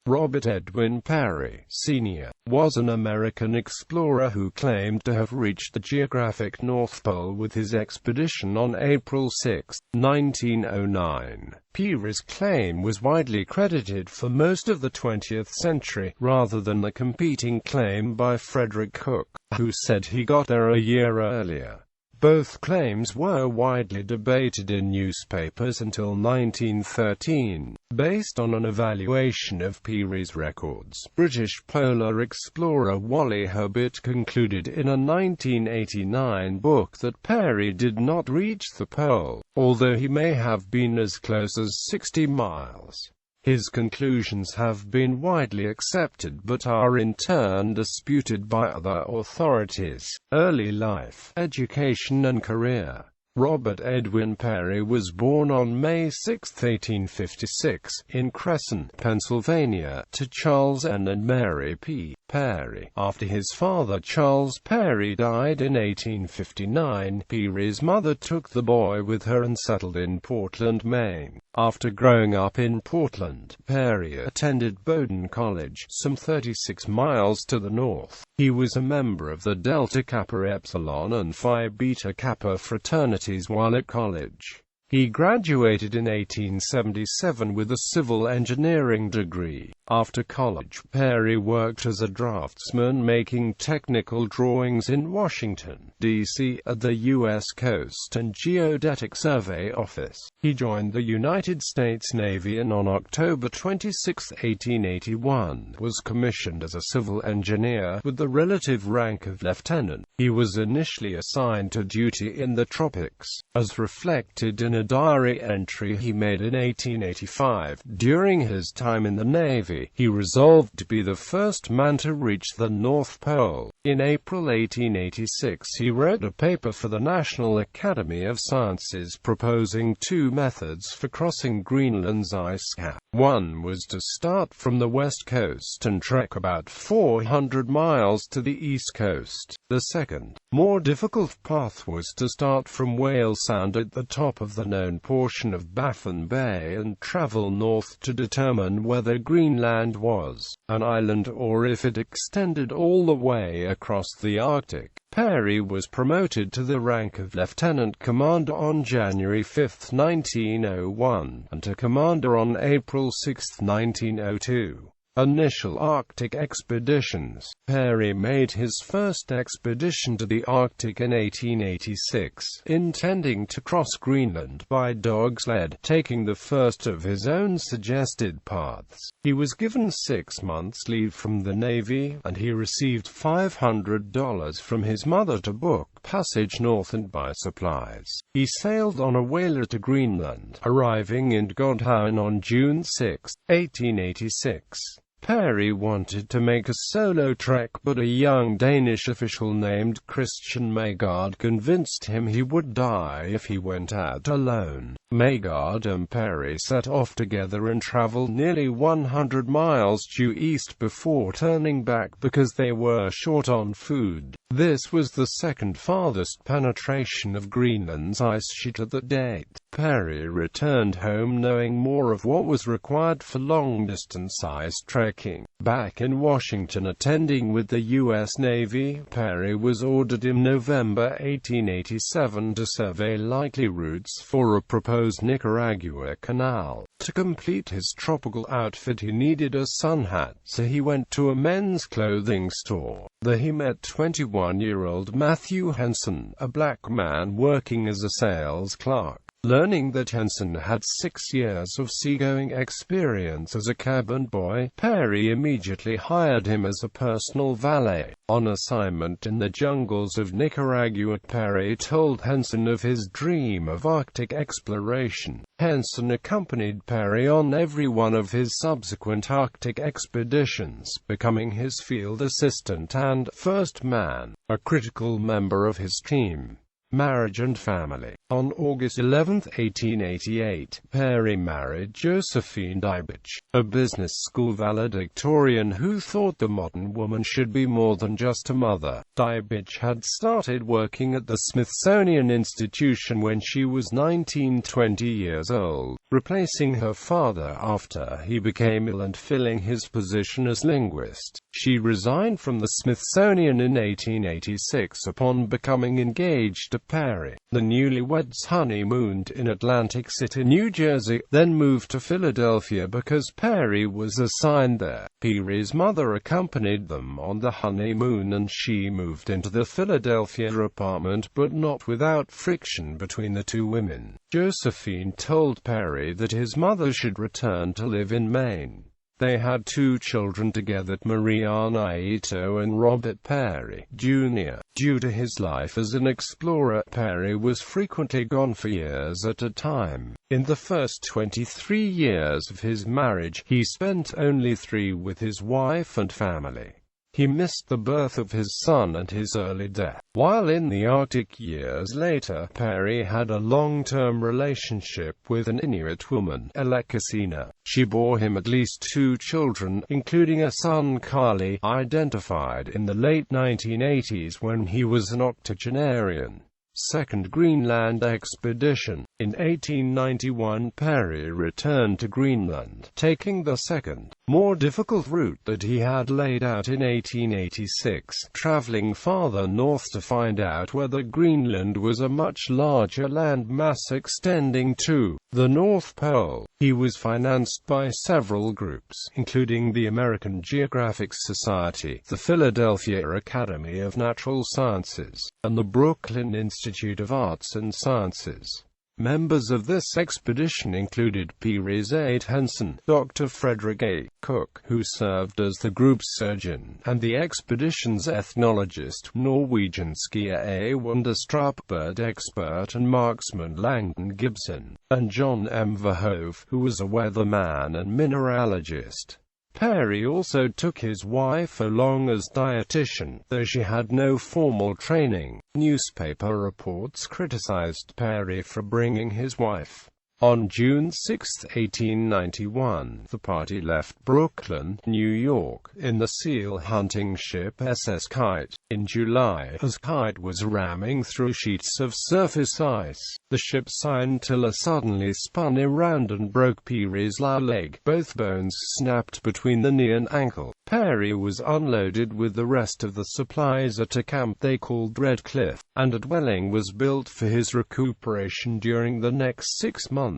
Robert Edwin Peary, Sr., was an American explorer who claimed to have reached the geographic North Pole with his expedition on April 6, 1909. Peary's claim was widely credited for most of the 20th century, rather than the competing claim by Frederick Cook, who said he got there a year earlier. Both claims were widely debated in newspapers until 1913. Based on an evaluation of Peary's records, British polar explorer Wally Herbert concluded in a 1989 book that Peary did not reach the pole, although he may have been as close as 60 miles. His conclusions have been widely accepted but are in turn disputed by other authorities. Early life, education and career. Robert Edwin Peary was born on May 6, 1856, in Crescent, Pennsylvania, to Charles N. and Mary P. Peary. After his father Charles Peary died in 1859, Peary's mother took the boy with her and settled in Portland, Maine. After growing up in Portland, Peary attended Bowdoin College, some 36 miles to the north. He was a member of the Delta Kappa Epsilon and Phi Beta Kappa fraternities while at college. He graduated in 1877 with a civil engineering degree. After college, Peary worked as a draftsman making technical drawings in Washington, D.C., at the U.S. Coast and Geodetic Survey Office. He joined the United States Navy and on October 26, 1881, was commissioned as a civil engineer with the relative rank of lieutenant. He was initially assigned to duty in the tropics, as reflected in a diary entry he made in 1885. During his time in the Navy, he resolved to be the first man to reach the North Pole. In April 1886 he wrote a paper for the National Academy of Sciences proposing two methods for crossing Greenland's ice cap. One was to start from the west coast and trek about 400 miles to the east coast. The second, more difficult path was to start from Whale Sound at the top of the known portion of Baffin Bay and travel north to determine whether Greenland was an island or if it extended all the way across the Arctic. Peary was promoted to the rank of lieutenant commander on January 5, 1901, and to commander on April 6, 1902. Initial Arctic expeditions. Peary made his first expedition to the Arctic in 1886, intending to cross Greenland by dog sled, taking the first of his own suggested paths. He was given 6 months' leave from the Navy, and he received $500 from his mother to book passage north and buy supplies. He sailed on a whaler to Greenland, arriving in Godhavn on June 6, 1886. Peary wanted to make a solo trek, but a young Danish official named Christian Maegard convinced him he would die if he went out alone. Maegard and Peary set off together and traveled nearly 100 miles due east before turning back because they were short on food. This was the second farthest penetration of Greenland's ice sheet at that date. Peary returned home knowing more of what was required for long-distance ice trekking. Back in Washington attending with the U.S. Navy, Peary was ordered in November 1887 to survey likely routes for a proposed Nicaragua canal. To complete his tropical outfit he needed a sun hat, so he went to a men's clothing store. There he met 21-year-old Matthew Henson, a black man working as a sales clerk. Learning that Henson had 6 years of seagoing experience as a cabin boy, Peary immediately hired him as a personal valet. On assignment in the jungles of Nicaragua, Peary told Henson of his dream of Arctic exploration. Henson accompanied Peary on every one of his subsequent Arctic expeditions, becoming his field assistant and first man, a critical member of his team. Marriage and family. On August 11, 1888, Peary married Josephine Dibich, a business school valedictorian who thought the modern woman should be more than just a mother. Dibich had started working at the Smithsonian Institution when she was 20 years old, replacing her father after he became ill and filling his position as linguist. She resigned from the Smithsonian in 1886 upon becoming engaged to Peary. The newlyweds honeymooned in Atlantic City, New Jersey, then moved to Philadelphia because Peary was assigned there. Peary's mother accompanied them on the honeymoon and she moved into the Philadelphia apartment, but not without friction between the two women. Josephine told Peary that his mother should return to live in Maine. They had 2 children together, Mariana Ito and Robert Peary, Jr. Due to his life as an explorer, Peary was frequently gone for years at a time. In the first 23 years of his marriage, he spent only 3 with his wife and family. He missed the birth of his son and his early death. While in the Arctic years later, Peary had a long-term relationship with an Inuit woman, Elekasina. She bore him at least 2 children, including a son, Carly, identified in the late 1980s when he was an octogenarian. Second Greenland expedition. In 1891, Peary returned to Greenland, taking the second, more difficult route that he had laid out in 1886, traveling farther north to find out whether Greenland was a much larger land mass extending to the North Pole. He was financed by several groups, including the American Geographic Society, the Philadelphia Academy of Natural Sciences, and the Brooklyn Institute of Arts and Sciences. Members of this expedition included Peary's aide Henson, Dr. Frederick Cook, who served as the group's surgeon, and the expedition's ethnologist, Norwegian skier Wanderstrup, bird expert and marksman Langdon Gibson, and John M. Verhoeven, who was a weatherman and mineralogist. Peary also took his wife along as dietitian, though she had no formal training. Newspaper reports criticized Peary for bringing his wife. On June 6, 1891, the party left Brooklyn, New York, in the seal hunting ship SS Kite. In July, as Kite was ramming through sheets of surface ice, the ship's sign tiller suddenly spun around and broke Peary's lower leg. Both bones snapped between the knee and ankle. Peary was unloaded with the rest of the supplies at a camp they called Red Cliff, and a dwelling was built for his recuperation during the next 6 months.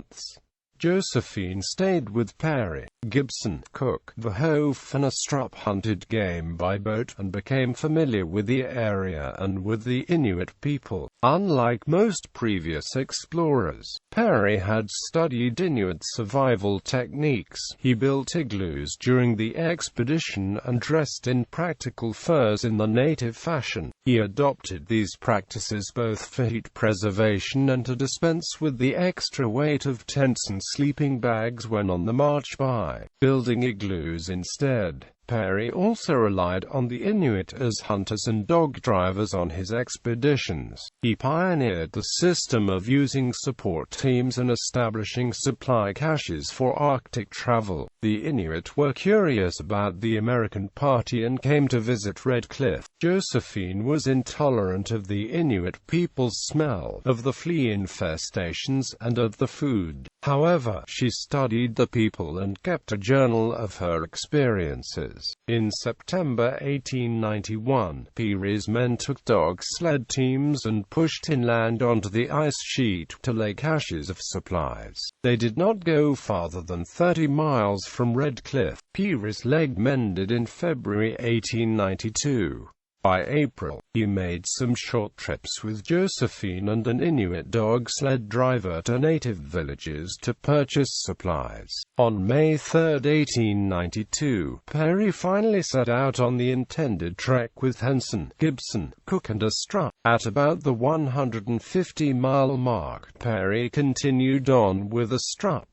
Josephine stayed with Peary. Gibson, Cook, Verhoeven and Astrup hunted game by boat, and became familiar with the area and with the Inuit people. Unlike most previous explorers, Peary had studied Inuit survival techniques. He built igloos during the expedition and dressed in practical furs in the native fashion. He adopted these practices both for heat preservation and to dispense with the extra weight of tents and sleeping bags when on the march by building igloos instead. Peary also relied on the Inuit as hunters and dog drivers on his expeditions. He pioneered the system of using support teams and establishing supply caches for Arctic travel. The Inuit were curious about the American party and came to visit Red Cliff. Josephine was intolerant of the Inuit people's smell, of the flea infestations, and of the food. However, she studied the people and kept a journal of her experiences. In September 1891, Peary's men took dog sled teams and pushed inland onto the ice sheet to lay caches of supplies. They did not go farther than 30 miles from Red Cliff. Peary's leg mended in February 1892. By April, he made some short trips with Josephine and an Inuit dog sled driver to native villages to purchase supplies. On May 3, 1892, Peary finally set out on the intended trek with Henson, Gibson, Cook and Astrup. At about the 150-mile mark, Peary continued on with Astrup.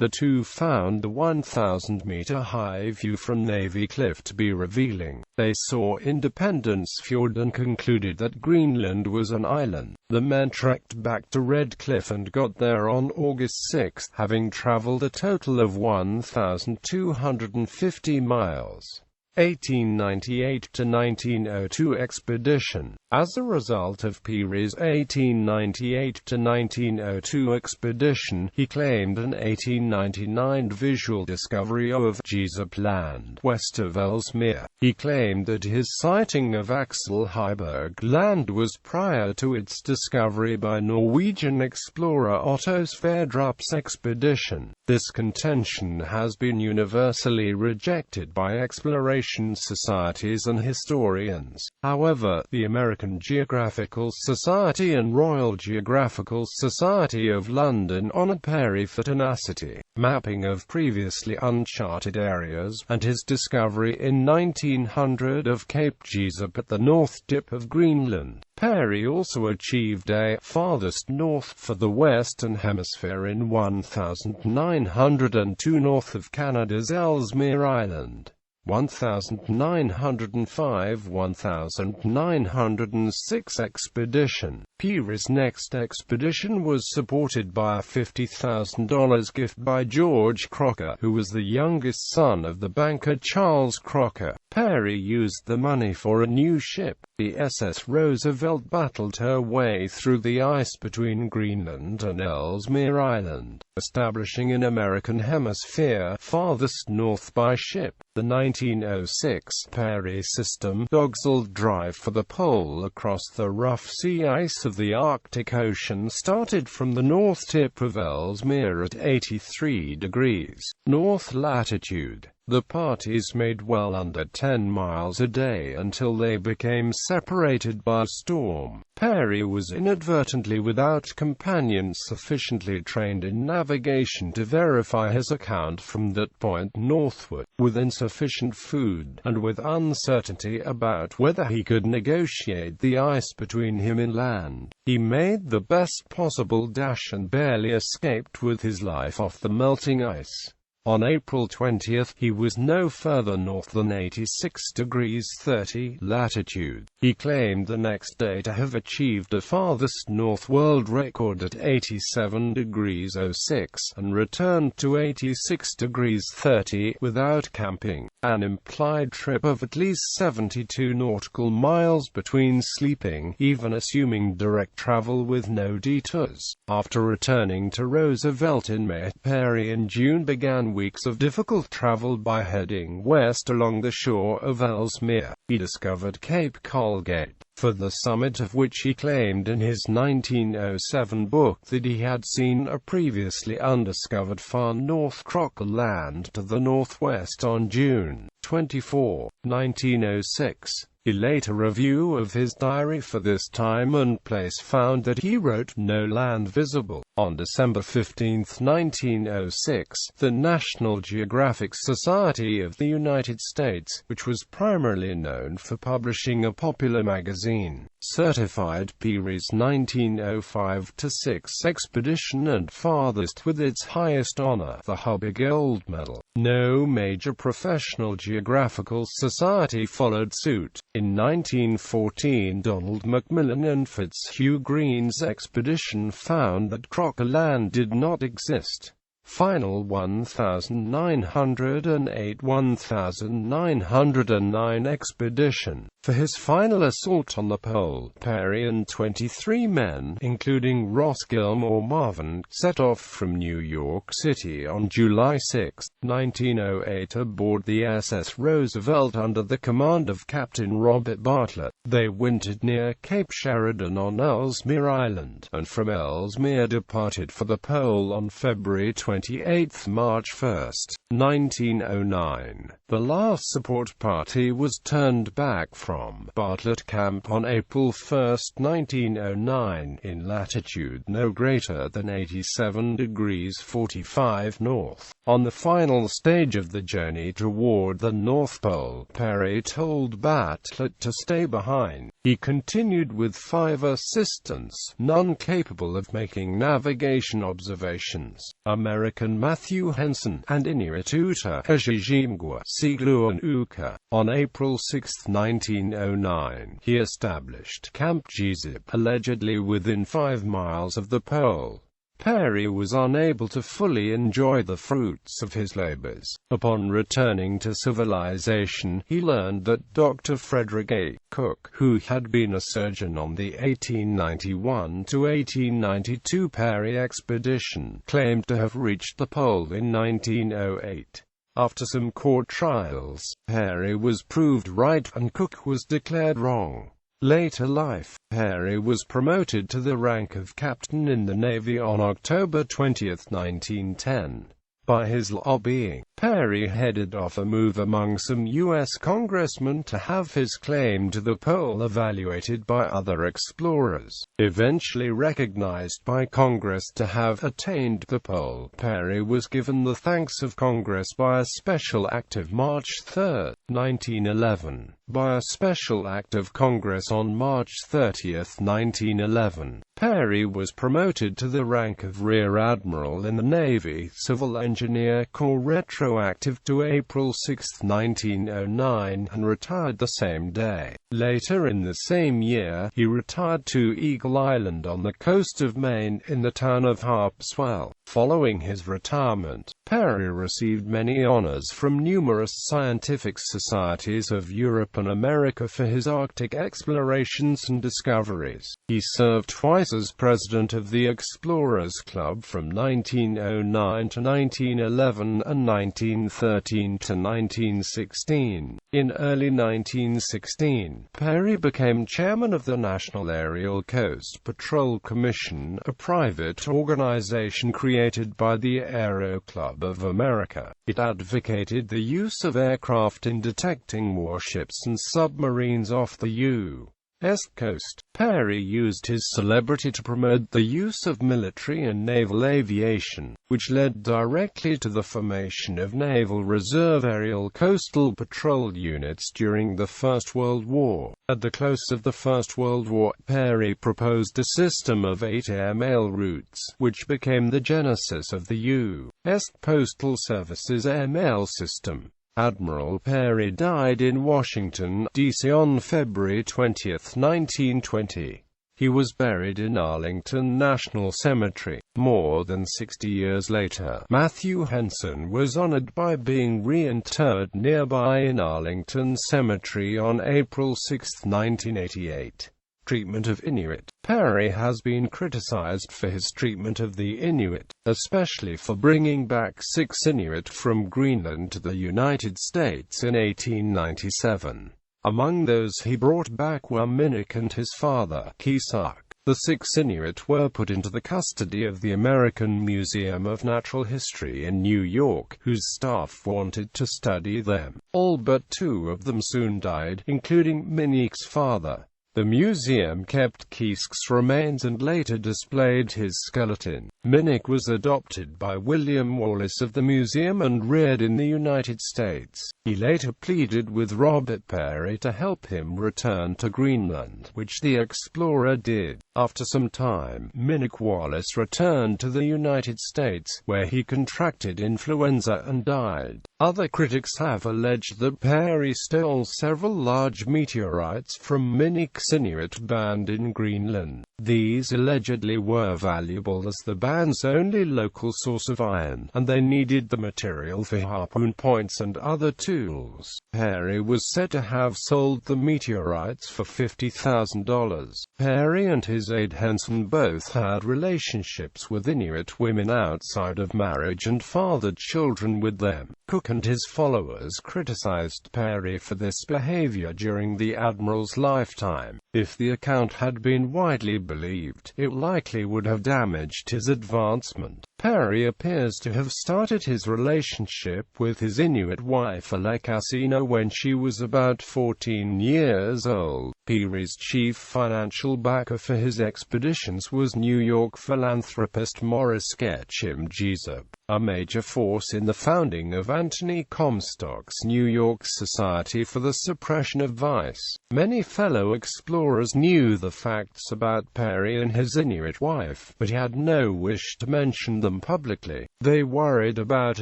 The two found the 1,000-meter-high view from Navy Cliff to be revealing. They saw Independence Fjord and concluded that Greenland was an island. The men trekked back to Red Cliff and got there on August 6, having traveled a total of 1,250 miles. 1898–1902 expedition. As a result of Peary's 1898–1902 expedition, he claimed an 1899 visual discovery of Jesup Land, west of Ellesmere. He claimed that his sighting of Axel Heiberg Land was prior to its discovery by Norwegian explorer Otto Sverdrup's expedition. This contention has been universally rejected by exploration societies and historians. However, the American Geographical Society and Royal Geographical Society of London honored Peary for tenacity, mapping of previously uncharted areas, and his discovery in 1900 of Cape Jesup at the north tip of Greenland. Peary also achieved a farthest north for the Western Hemisphere in 1902 north of Canada's Ellesmere Island. 1905–1906 expedition. Peary's next expedition was supported by a $50,000 gift by George Crocker, who was the youngest son of the banker Charles Crocker. Peary used the money for a new ship. The SS Roosevelt battled her way through the ice between Greenland and Ellesmere Island, establishing an American Hemisphere farthest north by ship. The 1906 Peary system, Dogsled Drive for the pole across the rough sea ice of the Arctic Ocean, started from the north tip of Ellesmere at 83 degrees north latitude. The parties made well under 10 miles a day until they became separated by a storm. Peary was inadvertently without companions sufficiently trained in navigation to verify his account from that point northward, with insufficient food, and with uncertainty about whether he could negotiate the ice between him and land. He made the best possible dash and barely escaped with his life off the melting ice. On April 20, he was no further north than 86 degrees 30 latitude. He claimed the next day to have achieved a farthest north world record at 87 degrees 06 and returned to 86 degrees 30 without camping, an implied trip of at least 72 nautical miles between sleeping, even assuming direct travel with no detours. After returning to Roosevelt in May, Peary in June began weeks of difficult travel by heading west along the shore of Ellesmere. He discovered Cape Colgate, for the summit of which he claimed in his 1907 book that he had seen a previously undiscovered far north Crocker Land to the northwest on June 24, 1906. A later review of his diary for this time and place found that he wrote, "No land visible." On December 15, 1906, the National Geographic Society of the United States, which was primarily known for publishing a popular magazine, certified Peary's 1905–06 expedition and farthest with its highest honor, the Hubbard Gold Medal. No major professional geographical society followed suit. In 1914, Donald Macmillan and Fitzhugh Green's expedition found that Crocker Land did not exist. Final 1908–1909 expedition. For his final assault on the pole, Peary and 23 men, including Ross Gilmore Marvin, set off from New York City on July 6, 1908 aboard the SS Roosevelt under the command of Captain Robert Bartlett. They wintered near Cape Sheridan on Ellesmere Island, and from Ellesmere departed for the pole on February 28, March 1, 1909. The last support party was turned back from Bartlett Camp on April 1, 1909, in latitude no greater than 87 degrees 45 north. On the final stage of the journey toward the North Pole, Peary told Bartlett to stay behind. He continued with 5 assistants, none capable of making navigation observations: American Matthew Henson, and Inuit Uta Ejijimgwa Sigluanuka. On April 6, 1909, he established Camp Gizib, allegedly within 5 miles of the pole. Peary was unable to fully enjoy the fruits of his labors. Upon returning to civilization, he learned that Dr. Frederick Cook, who had been a surgeon on the 1891–1892 Peary expedition, claimed to have reached the pole in 1908. After some court trials, Peary was proved right and Cook was declared wrong. Later life, Peary was promoted to the rank of captain in the Navy on October 20, 1910. By his lobbying, Peary headed off a move among some U.S. congressmen to have his claim to the pole evaluated by other explorers. Eventually recognized by Congress to have attained the pole, Peary was given the thanks of Congress by a special act of March 3, 1911. By a special act of Congress on March 30, 1911, Peary was promoted to the rank of Rear Admiral in the Navy Civil Engineer Corps retroactive to April 6, 1909, and retired the same day. Later in the same year, he retired to Eagle Island on the coast of Maine in the town of Harpswell. Following his retirement, Peary received many honors from numerous scientific societies of Europe and America for his Arctic explorations and discoveries. He served twice as president of the Explorers Club from 1909 to 1911 and 1913 to 1916. In early 1916, Peary became chairman of the National Aerial Coast Patrol Commission, a private organization created by the Aero Club of America. It advocated the use of aircraft in detecting warships and submarines off the U.S. coast. Peary used his celebrity to promote the use of military and naval aviation, which led directly to the formation of Naval Reserve Aerial Coastal Patrol units during the First World War. At the close of the First World War, Peary proposed a system of 8 airmail routes, which became the genesis of the U.S. Postal Service's airmail system. Admiral Peary died in Washington, D.C. on February 20, 1920. He was buried in Arlington National Cemetery. More than 60 years later, Matthew Henson was honored by being reinterred nearby in Arlington Cemetery on April 6, 1988. Treatment of Inuit. Peary has been criticized for his treatment of the Inuit, especially for bringing back 6 Inuit from Greenland to the United States in 1897. Among those he brought back were Minik and his father, Kisak. The 6 Inuit were put into the custody of the American Museum of Natural History in New York, whose staff wanted to study them. All but 2 of them soon died, including Minik's father. The museum kept Kisk's remains and later displayed his skeleton. Minik was adopted by William Wallace of the museum and reared in the United States. He later pleaded with Robert Peary to help him return to Greenland, which the explorer did. After some time, Minik Wallace returned to the United States, where he contracted influenza and died. Other critics have alleged that Peary stole several large meteorites from Minik's Inuit band in Greenland. These allegedly were valuable as the band's only local source of iron, and they needed the material for harpoon points and other tools. Peary was said to have sold the meteorites for $50,000. Peary and his aide Henson both had relationships with Inuit women outside of marriage and fathered children with them. Cook and his followers criticized Peary for this behavior during the admiral's lifetime. If the account had been widely believed, it likely would have damaged his advancement. Peary appears to have started his relationship with his Inuit wife Alekasina when she was about 14 years old. Peary's chief financial backer for his expeditions was New York philanthropist Morris Ketchum Jessup. a major force in the founding of Anthony Comstock's New York Society for the Suppression of Vice. Many fellow explorers knew the facts about Peary and his Inuit wife, but he had no wish to mention them publicly. They worried about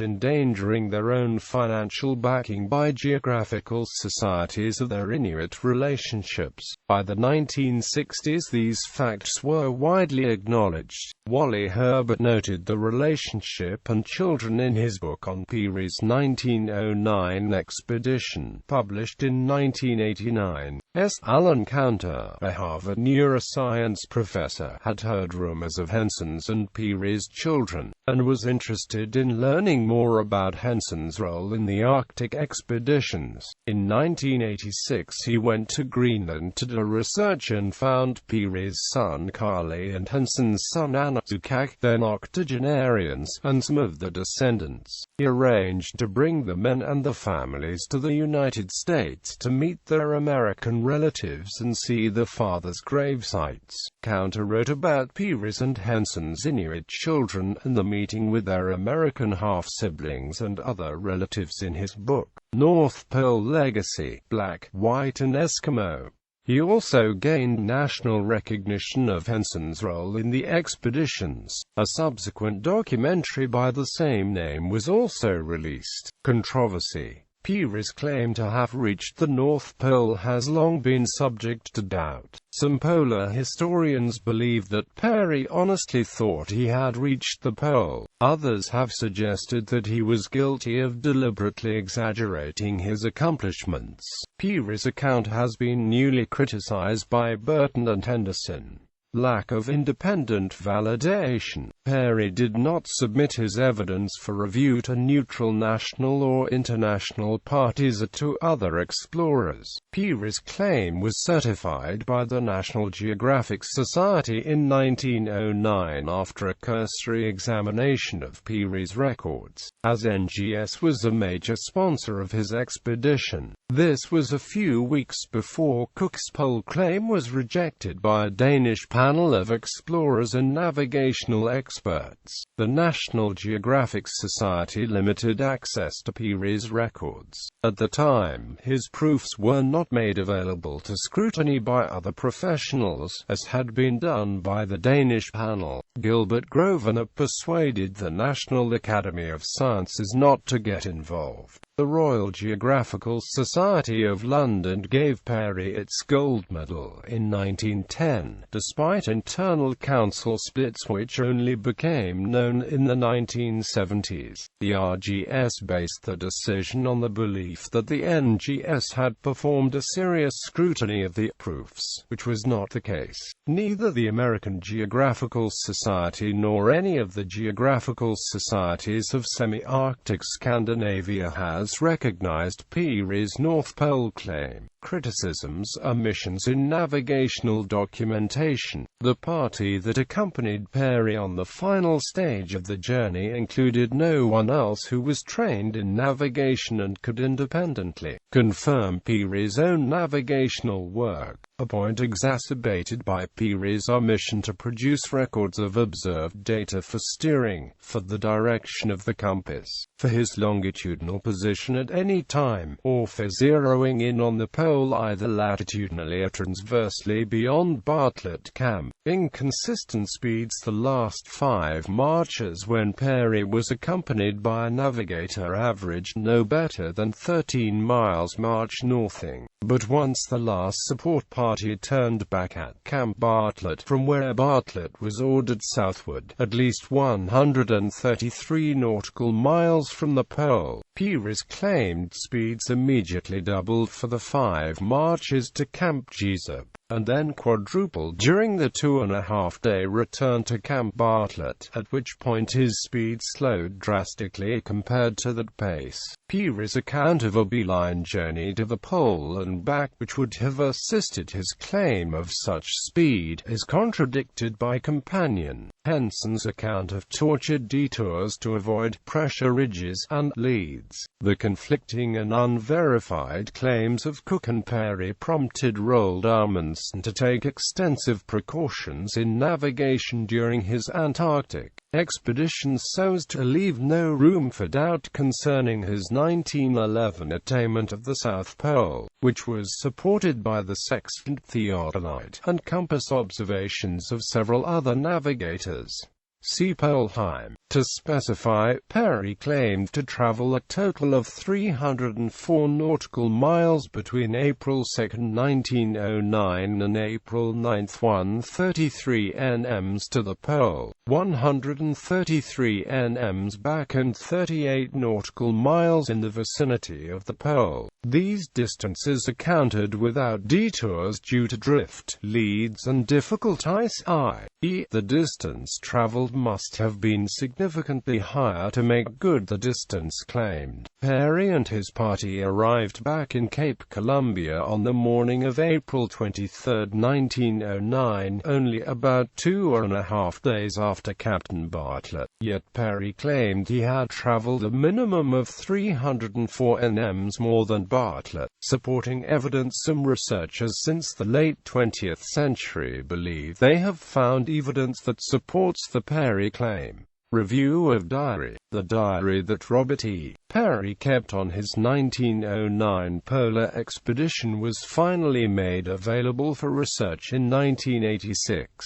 endangering their own financial backing by geographical societies of their Inuit relationships. By the 1960s, these facts were widely acknowledged. Wally Herbert noted the relationship and children in his book on Peary's 1909 expedition, published in 1989. Alan Counter, a Harvard neuroscience professor, had heard rumors of Henson's and Peary's children, and was interested in learning more about Henson's role in the Arctic expeditions. In 1986 he went to Greenland to do research and found Peary's son Carly and Henson's son Anukak, then octogenarians, and some of the descendants. He arranged to bring the men and the families to the United States to meet their American relatives and see the father's gravesites. Counter wrote about Peary's and Henson's Inuit children and the meeting with their American half-siblings and other relatives in his book, North Pole Legacy, Black, White and Eskimo. He also gained national recognition of Henson's role in the expeditions. A subsequent documentary by the same name was also released. Controversy. Peary's claim to have reached the North Pole has long been subject to doubt. Some polar historians believe that Peary honestly thought he had reached the pole. Others have suggested that he was guilty of deliberately exaggerating his accomplishments. Peary's account has been newly criticized by Burton and Henderson. Lack of independent validation. Peary did not submit his evidence for review to neutral national or international parties or to other explorers. Peary's claim was certified by the National Geographic Society in 1909 after a cursory examination of Peary's records, as NGS was a major sponsor of his expedition. This was a few weeks before Cook's pole claim was rejected by a Danish panel of explorers and navigational experts. The National Geographic Society limited access to Peary's records. At the time, his proofs were not made available to scrutiny by other professionals, as had been done by the Danish panel. Gilbert Grosvenor persuaded the National Academy of Sciences not to get involved. The Royal Geographical Society of London gave Peary its gold medal in 1910, despite internal council splits which only became known in the 1970s. The RGS based the decision on the belief that the NGS had performed a serious scrutiny of the proofs, which was not the case. Neither the American Geographical Society nor any of the geographical societies of semi-Arctic Scandinavia has recognized Peary's North Pole claim. Criticisms: omissions in navigational documentation. The party that accompanied Peary on the final stage of the journey included no one else who was trained in navigation and could independently confirm Peary's own navigational work, a point exacerbated by Peary's omission to produce records of observed data for steering, for the direction of the compass, for his longitudinal position at any time, or for zeroing in on the pole either latitudinally or transversely beyond Bartlett Camp. Inconsistent speeds. The last 5 marches when Peary was accompanied by a navigator averaged no better than 13 miles march northing. But once the last support party turned back at Camp Bartlett, from where Bartlett was ordered southward, at least 133 nautical miles from the pole, Peary's claimed speeds immediately doubled for the 5 marches to Camp Jesup, and then quadrupled during the 2.5-day return to Camp Bartlett, at which point his speed slowed drastically compared to that pace. Peary's account of a beeline journey to the pole and back, which would have assisted his claim of such speed, is contradicted by companion Henson's account of tortured detours to avoid pressure ridges and leads. The conflicting and unverified claims of Cook and Peary prompted Roald Amundsen Amundsen to take extensive precautions in navigation during his Antarctic expeditions so as to leave no room for doubt concerning his 1911 attainment of the South Pole, which was supported by the sextant theodolite and compass observations of several other navigators. See Polheim. To specify, Peary claimed to travel a total of 304 nautical miles between April 2, 1909 and April 9, 133 nms to the pole, 133 nms back and 38 nautical miles in the vicinity of the pole. These distances are counted without detours due to drift, leads and difficult ice, i.e., the distance traveled must have been significantly higher to make good the distance claimed. Peary and his party arrived back in Cape Columbia on the morning of April 23, 1909, only about 2.5 days after Captain Bartlett. Yet Peary claimed he had traveled a minimum of 304 nms more than Bartlett, supporting evidence some researchers since the late 20th century believe they have found evidence that supports the Peary claim. Review of diary. The diary that Robert E. Peary kept on his 1909 polar expedition was finally made available for research in 1986.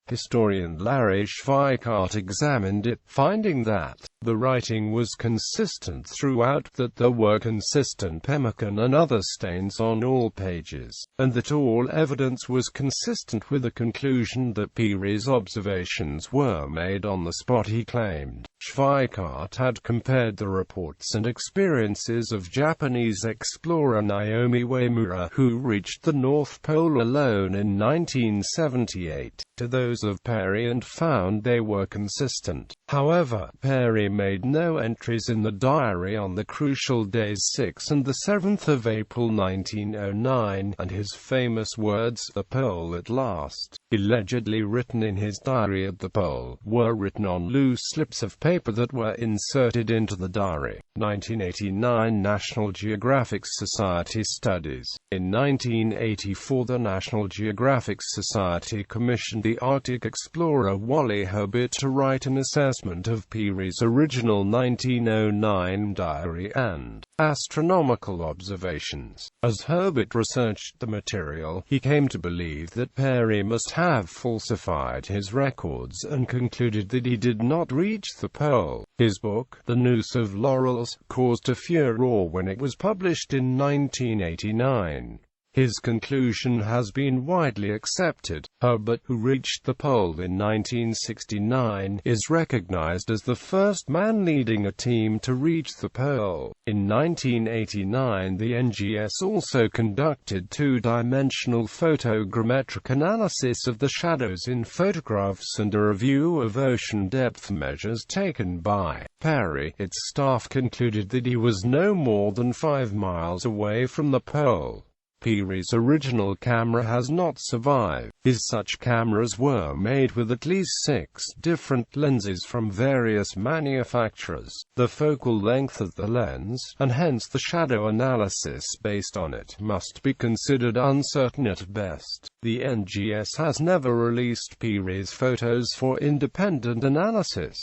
Historian Larry Schweikart examined it, finding that the writing was consistent throughout, that there were consistent pemmican and other stains on all pages, and that all evidence was consistent with the conclusion that Peary's observations were made on the spot he claimed. Schweikart had compared the reports and experiences of Japanese explorer Naomi Uemura, who reached the North Pole alone in 1978, to those of Peary and found they were consistent. However, Peary made no entries in the diary on the crucial days 6 and 7 of April 1909, and his famous words, "the pole at last," allegedly written in his diary at the pole, were written on loose slips of paper that were inserted into the diary. 1989 National Geographic Society Studies. In 1984 the National Geographic Society commissioned the Arctic explorer Wally Herbert to write an assessment of Peary's original 1909 diary and astronomical observations. As Herbert researched the material, he came to believe that Peary must have falsified his records and concluded that he did not reach the pole. His book, The Noose of Laurels, caused a furore when it was published in 1989. His conclusion has been widely accepted. Herbert, who reached the pole in 1969, is recognized as the first man leading a team to reach the pole. In 1989 the NGS also conducted two-dimensional photogrammetric analysis of the shadows in photographs and a review of ocean depth measures taken by Peary. Its staff concluded that he was no more than 5 miles away from the pole. Peary's original camera has not survived. Such cameras were made with at least 6 different lenses from various manufacturers. The focal length of the lens, and hence the shadow analysis based on it, must be considered uncertain at best. The NGS has never released Peary's photos for independent analysis.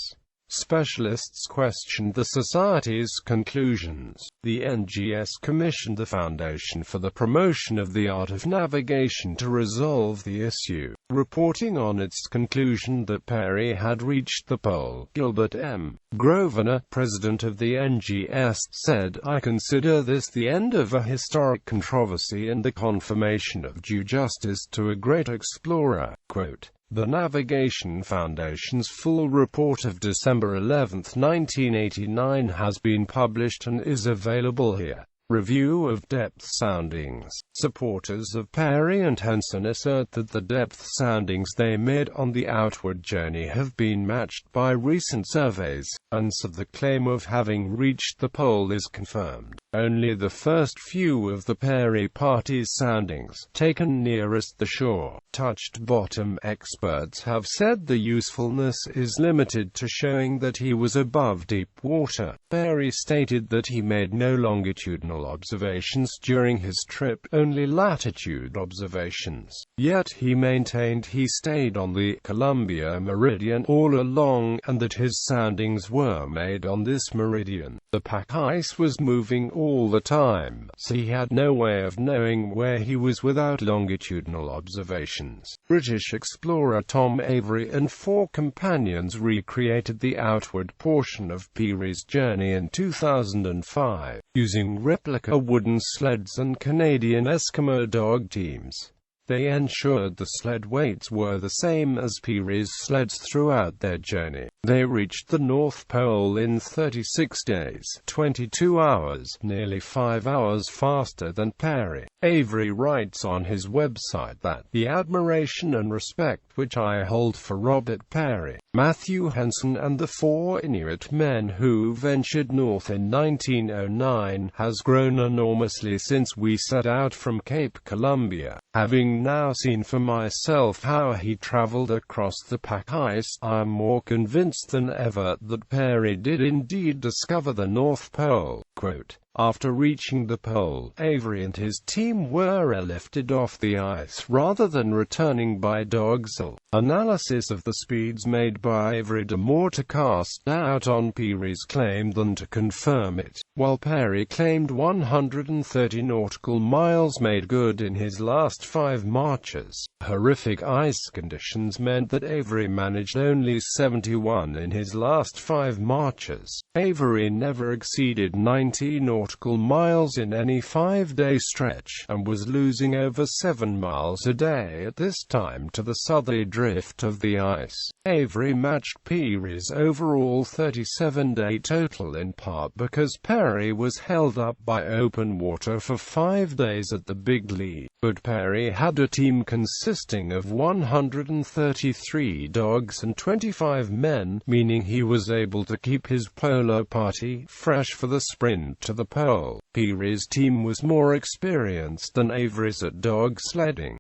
Specialists questioned the Society's conclusions. The NGS commissioned the Foundation for the Promotion of the Art of Navigation to resolve the issue, reporting on its conclusion that Peary had reached the pole. Gilbert M. Grosvenor, president of the NGS, said, "I consider this the end of a historic controversy and the confirmation of due justice to a great explorer." Quote, "The Navigation Foundation's full report of December 11, 1989 has been published and is available here." Review of depth soundings. Supporters of Peary and Henson assert that the depth soundings they made on the outward journey have been matched by recent surveys, and so the claim of having reached the pole is confirmed. Only the first few of the Peary party's soundings, taken nearest the shore, touched bottom. Experts have said the usefulness is limited to showing that he was above deep water. Peary stated that he made no longitudinal longitudinal observations during his trip, only latitude observations. Yet he maintained he stayed on the Columbia meridian all along, and that his soundings were made on this meridian. The pack ice was moving all the time, so he had no way of knowing where he was without longitudinal observations. British explorer Tom Avery and 4 companions recreated the outward portion of Peary's journey in 2005, using replica wooden sleds and Canadian Eskimo dog teams. They ensured the sled weights were the same as Peary's sleds throughout their journey. They reached the North Pole in 36 days, 22 hours, nearly 5 hours faster than Peary. Avery writes on his website that, "The admiration and respect which I hold for Robert Peary, Matthew Henson and the 4 Inuit men who ventured north in 1909 has grown enormously since we set out from Cape Columbia. Having now seen for myself how he traveled across the pack ice, I am more convinced than ever that Peary did indeed discover the North Pole." Quote, "After reaching the pole, Avery and his team were airlifted off the ice rather than returning by dogsel." Analysis of the speeds made by Avery did more to cast doubt on Peary's claim than to confirm it. While Peary claimed 130 nautical miles made good in his last 5 marches, horrific ice conditions meant that Avery managed only 71 in his last 5 marches. Avery never exceeded 90 nautical miles in any 5-day stretch, and was losing over 7 miles a day at this time to the southerly drift of the ice. Avery matched Peary's overall 37-day total in part because Peary was held up by open water for 5 days at the Big Lead, but Peary had a team consisting of 133 dogs and 25 men, meaning he was able to keep his polo party fresh for the sprint to the pole. Peary's team was more experienced than Avery's at dog sledding.